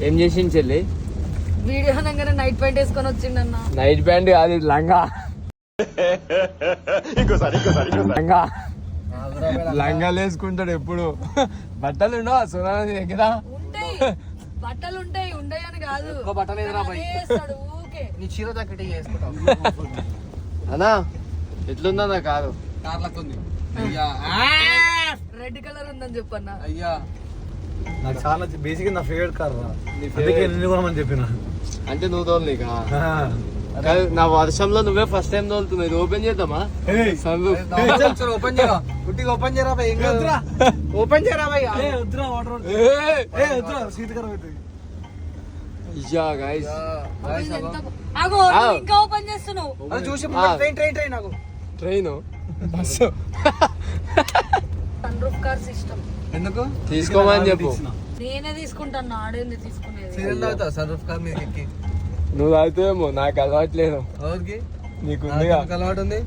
ఏం చేసింది చెల్లి? వీడియో అనగానే నైట్ ప్యాంట్ వేసుకొని వచ్చిండన్న. నైట్ ప్యాంట్ కాదు, ఇది లంగా. లంగా లంగాలు వేసుకుంటాడు ఎప్పుడు. బట్టలు ఉండవు సునాని దగ్గర. ఉంటాయి బట్టలు, ఉంటాయి ఉండయని కాదు. బట్టలు ఎదురా ఊకే నీ చీర జాకెట్ వేసుకుంటావు అన్నా ఎట్లుందన్నా కారు? కార్లకు ఉంది అయ్యా. రెడ్ కలర్ ఉందని చెప్పన్నా. అయ్యా నాకు చాలా బేసిక్ నా ఫేవరెట్ కార్ రా. అందుకే నిన్ను కొనమని చెప్పిన. అంటే నువ్వు తోలనీకా? నా వర్షంలో నువ్వే ఫస్ట్ టైం తోలుతున్నావు. ఇది ఓపెన్ చేద్దామా? ఓపెన్ చేయరా, గుట్టిగా ఓపెన్ చేయరా భయ్. ఓపెన్ చేయరా భయ్. ఆగో ఇంకా ఓపెన్ చేస్తున్నావు. అది చూసి ట్రైన్ నాకు train bus sunroof car system ఎందుకు తీసుకోమని చెప్పు. నేనే తీసుకుంటాను. ఆడేంది తీసుకునేది? సీరియల్ అవుతా సన్ రూఫ్ కార్ మీద ఎక్కి. నువ్వు తాగుతావేమో, నాకు అలవాట్లేదు. ఎవరికి నీకు అలవాటు ఉంది.